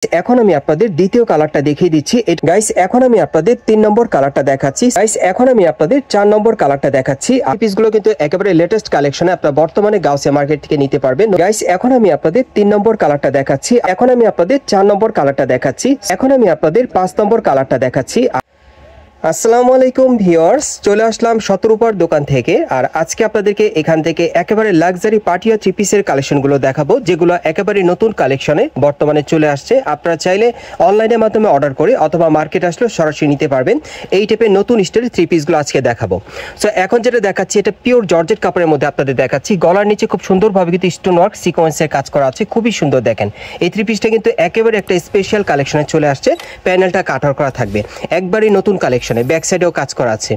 এখন আমি আপনাদের দ্বিতীয় কালারটা দেখিয়ে দিচ্ছি। গাইস এখন আমি আপনাদের 3 নম্বর কালারটা দেখাচ্ছি। গাইস এখন আমি আপনাদের 4 নম্বর কালারটা দেখাচ্ছি। এই পিসগুলো কিন্তু একেবারে লেটেস্ট কালেকশনে আপনারা বর্তমানে গাউসিয়া মার্কেট থেকে নিতে পারবেন। গাইস এখন আমি আপনাদের 3 নম্বর কালারটা দেখাচ্ছি। এখন আমি আপনাদের 4 নম্বর কালারটা দেখাচ্ছি। এখন আমি আপনাদের 5 নম্বর কালারটা দেখাচ্ছি। আসসালামু আলাইকুম ভিউয়ার্স, চলে আসলাম শতরূপার দোকান থেকে। আর আজকে আপনাদেরকে এখান থেকে একেবারে লাক্সারি পার্টিয়া থ্রি পিসের কালেকশনগুলো দেখাবো, যেগুলো একেবারে নতুন কালেকশনে বর্তমানে চলে আসছে। আপনারা চাইলে অনলাইনের মাধ্যমে অর্ডার করে অথবা মার্কেট আসলে সরাসরি নিতে পারবেন। এই টাইপের নতুন স্টাইলের থ্রি পিসগুলো আজকে দেখাবো। সো এখন যেটা দেখাচ্ছি এটা পিওর জর্জেট কাপড়ের মধ্যে আপনাদের দেখাচ্ছি। গলার নিচে খুব সুন্দরভাবে কিন্তু স্টোন ওয়ার্ক সিকোয়েন্সের কাজ করা আছে, খুবই সুন্দর। দেখেন এই থ্রি পিসটা কিন্তু একেবারে একটা স্পেশাল কালেকশনে চলে আসছে। প্যানেলটা কাটার করা থাকবে, একবারই নতুন কালেকশন, ব্যাক সাইডেও কাজ করা আছে।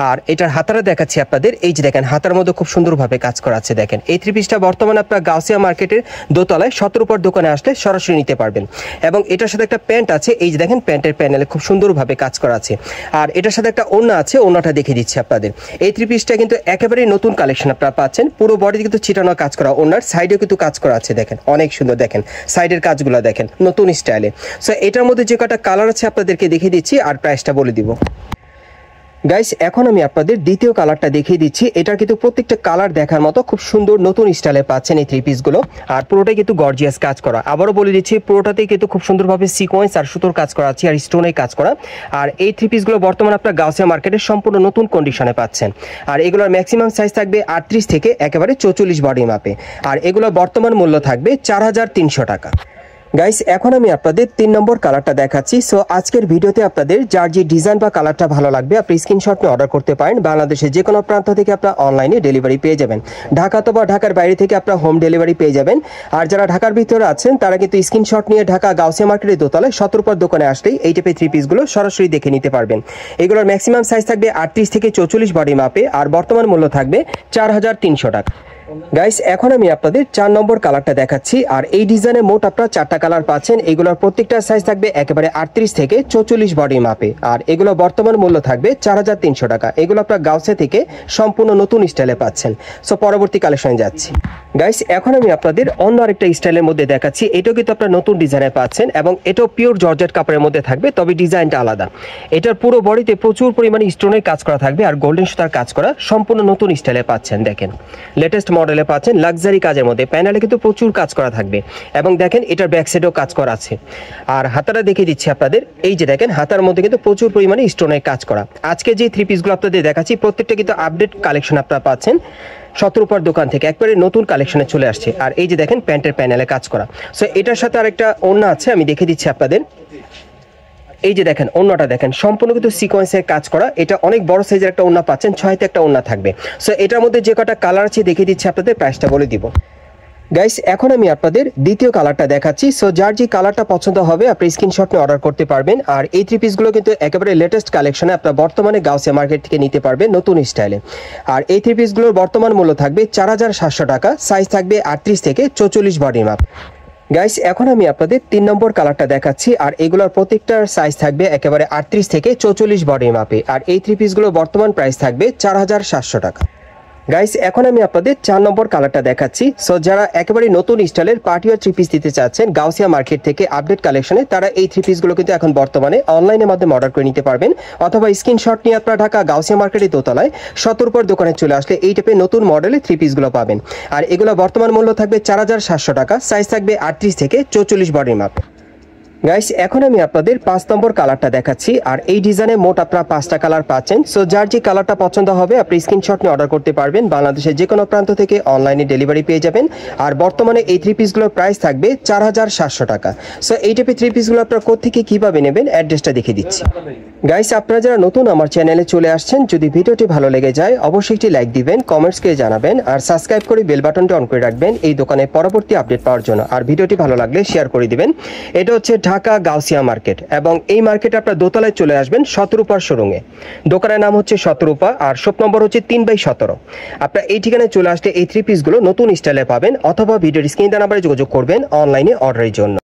আর এটার হাতারা দেখাচ্ছি আপনাদের। এই যে দেখেন হাতার মধ্যে খুব সুন্দরভাবে কাজ করা আছে। দেখেন এই থ্রি পিসটা বর্তমানে আপনারা গাউসিয়া মার্কেটের দোতলায় শতরূপার দোকানে আসলে সরাসরি নিতে পারবেন। এবং এটার সাথে একটা প্যান্ট আছে। এই যে দেখেন প্যান্টের প্যানেলে খুব সুন্দরভাবে কাজ করা আছে। আর এটার সাথে একটা ওড়না আছে, ওড়নাটা দেখিয়ে দিচ্ছি আপনাদের। এই থ্রি পিসটা কিন্তু একেবারে নতুন কালেকশন আপনারা পাচ্ছেন। পুরো বডিতে কিন্তু ছিটানো কাজ করা, ওড়নার সাইডেও কিন্তু কাজ করা আছে। দেখেন অনেক সুন্দর, দেখেন সাইডের কাজগুলো দেখেন নতুন স্টাইলে। সো এটার মধ্যে যে কটা কালার আছে আপনাদেরকে দেখিয়ে দিচ্ছি আর প্রাইসটা বলে দিব। গাইস এখন আমি আপনাদের দ্বিতীয় কালারটা দেখিয়ে দিচ্ছি। এটার কিন্তু প্রত্যেকটা কালার দেখার মতো খুব সুন্দর নতুন স্টাইলে পাচ্ছেন এই থ্রি পিসগুলো। আর পুরোটাই কিন্তু গর্জিয়াস কাজ করা। আবারও বলে দিচ্ছি, পুরোটাতেই কিন্তু খুব সুন্দরভাবে সিকোয়েন্স আর সুতোর কাজ করা আছে আর স্টোনের কাজ করা। আর এই থ্রি পিসগুলো বর্তমানে আপনার গাউসিয়া মার্কেটের সম্পূর্ণ নতুন কন্ডিশনে পাচ্ছেন। আর এগুলোর ম্যাক্সিমাম সাইজ থাকবে 38 থেকে একেবারে 44 বডি মাপে। আর এগুলোর বর্তমান মূল্য থাকবে 4300 টাকা। গাইস এখন আমি আপনাদের 3 নম্বর কালারটা দেখাচ্ছি। সো আজকের ভিডিওতে আপনাদের যার যে ডিজাইন বা কালারটা ভালো লাগবে আপনি স্ক্রিনশট নিয়ে অর্ডার করতে পারেন। বাংলাদেশের যে কোনো প্রান্ত থেকে আপনারা অনলাইনে ডেলিভারি পেয়ে যাবেন। ঢাকা অথবা ঢাকার বাইরে থেকে আপনারা হোম ডেলিভারি পেয়ে যাবেন। আর যারা ঢাকার ভিতরে আছেন তারা কিন্তু স্ক্রিনশট নিয়ে ঢাকা গাউসিয়া মার্কেটের দোতলায় শতরূপার দোকানে আসলেই এই টাইপের থ্রি পিসগুলো সরাসরি দেখে নিতে পারবেন। এগুলোর ম্যাক্সিমাম সাইজ থাকবে 38 থেকে 44 বডি মাপে। আর বর্তমান মূল্য থাকবে 4300 টাকা। গাইস এখন আমি আপনাদের 4 নম্বর কালারটা দেখাচ্ছি। আর এই ডিজাইনে মোট আপনারা 4টা কালার পাচ্ছেন। এগুলোর প্রত্যেকটা সাইজ থাকবে একেবারে 38 থেকে 44 বডি মাপে। আর এগুলো বর্তমান মূল্য থাকবে 4300 টাকা। এগুলো আপনারা গাউসিয়া থেকে সম্পূর্ণ নতুন স্টাইলে পাচ্ছেন। সো পরবর্তী কালেকশনে যাচ্ছি। গাইস এখন আমি আপনাদের অন্য আরেকটা স্টাইলের মধ্যে দেখাচ্ছি। এটাও কিন্তু আপনারা নতুন ডিজাইনে পাচ্ছেন এবং এটাও পিওর জর্জেট কাপড়ের মধ্যে থাকবে, তবে ডিজাইনটা আলাদা। এটার পুরো বডিতে প্রচুর পরিমাণে স্টোনের কাজ করা থাকবে আর গোল্ডেন সুতার কাজ করা, সম্পূর্ণ নতুন স্টাইলে পাচ্ছেন। দেখেন লেটেস্ট মডেলে পাচ্ছেন, লাক্সারি কাজের মধ্যে। প্যানেলে কিন্তু প্রচুর কাজ করা থাকবে এবং দেখেন এটার ব্যাক সাইডেও কাজ করা আছে। আর হাতাটা দেখিয়ে দিচ্ছি আপনাদের। এই যে দেখেন হাতার মধ্যে কিন্তু প্রচুর পরিমাণে স্টোনের কাজ করা। আজকে যে থ্রি পিসগুলো আপনাদের দেখাচ্ছি প্রত্যেকটা কিন্তু আপডেট কালেকশন আপনারা পাচ্ছেন শতরূপার দোকান থেকে, একবারে নতুন কালেকশনে চলে আসছে। আর এই যে দেখেন প্যান্টের প্যানেলে কাজ করা। সো এটার সাথে আরেকটা ওড়না আছে, আমি দেখিয়ে দিচ্ছি আপনাদের। এই যে দেখেন ওড়নাটা দেখেন সম্পূর্ণ কিন্তু সিকোয়েন্সের কাজ করা। এটা অনেক বড় সাইজের একটা ওড়না পাচ্ছেন, 6তে একটা ওড়না থাকবে। সো এটার মধ্যে যে কটা কালার আছে দেখিয়ে দিচ্ছি আপনাদের, প্রাইসটা বলে দিব। গাইস এখন আমি আপনাদের দ্বিতীয় কালারটা দেখাচ্ছি। সো যার যে কালারটা পছন্দ হবে আপনি স্ক্রিনশট নিয়ে অর্ডার করতে পারবেন। আর এই থ্রি পিসগুলো কিন্তু একেবারে লেটেস্ট কালেকশনে আপনারা বর্তমানে গাউসিয়া মার্কেট থেকে নিতে পারবেন নতুন স্টাইলে। আর এই থ্রি পিসগুলোর বর্তমান মূল্য থাকবে 4700 টাকা। সাইজ থাকবে 38 থেকে 44 বডি মাপ। গাইস এখন আমি আপনাদের 3 নম্বর কালারটা দেখাচ্ছি। আর এগুলোর প্রত্যেকটার সাইজ থাকবে একেবারে 38 থেকে 44 বডি মাপে। আর এই থ্রি পিসগুলো বর্তমান প্রাইস থাকবে 4700 টাকা। গাইস এখন আমি আপনাদের 4 নম্বর কালারটা দেখাচ্ছি। সো যারা একেবারে নতুন স্টাইলের পার্টিওয়ার থ্রি পিস দিতে চাচ্ছেন গাউসিয়া মার্কেট থেকে আপডেট কালেকশনে, তারা এই থ্রি পিসগুলো কিন্তু এখন বর্তমানে অনলাইনের মাধ্যমে অর্ডার করে নিতে পারবেন। অথবা স্ক্রিনশট নিয়ে আপনারা ঢাকা গাউসিয়া মার্কেটের দোতলায় শতরূপার দোকানে চলে আসলে এই টাইপের নতুন মডেলের থ্রি পিসগুলো পাবেন। আর এগুলো বর্তমান মূল্য থাকবে 4700 টাকা। সাইজ থাকবে 38 থেকে 44 বডির মাপ। গাইস এখন আমি আপনাদের 5 নম্বর কালারটা দেখাচ্ছি। আর এই ডিজাইনে মোট আপনারা 5টা কালার পাচ্ছেন। সো যার যে কালারটা পছন্দ হবে আপনি স্ক্রিনশট নিয়ে অর্ডার করতে পারবেন। বাংলাদেশের যে কোনো প্রান্ত থেকে অনলাইনে ডেলিভারি পেয়ে যাবেন। আর বর্তমানে এই থ্রি পিসগুলোর প্রাইস থাকবে 4700 টাকা। সো এই টাইপের থ্রি পিসগুলো আপনারা কোত্থেকে কিভাবে নেবেন অ্যাড্রেসটা দেখিয়ে দিচ্ছি। গাইস আপনারা যারা নতুন আমার চ্যানেলে চলে আসছেন, যদি ভিডিওটি ভালো লেগে যায় অবশ্যই একটি লাইক দিবেন, কমেন্টস করে জানাবেন আর সাবস্ক্রাইব করে বেল বাটনটি অন করে রাখবেন এই দোকানের পরবর্তী আপডেট পাওয়ার জন্য। আর ভিডিওটি ভালো লাগলে শেয়ার করে দিবেন। এটা হচ্ছে ঢাকা গাউসিয়া মার্কেট এবং এই মার্কেটে আপনারা দোতলায় চলে আসবেন শতরূপার শোরুমে। দোকানের নাম হচ্ছে শতরূপা আর শপ নম্বর হচ্ছে 3/17। আপনারা এই ঠিকানায় চলে আসলে এই থ্রি পিসগুলো নতুন স্টাইলে পাবেন অথবা ভিডিওর স্ক্রিনে দেওয়া নাম্বারে যোগাযোগ করবেন অনলাইনে অর্ডারের জন্য।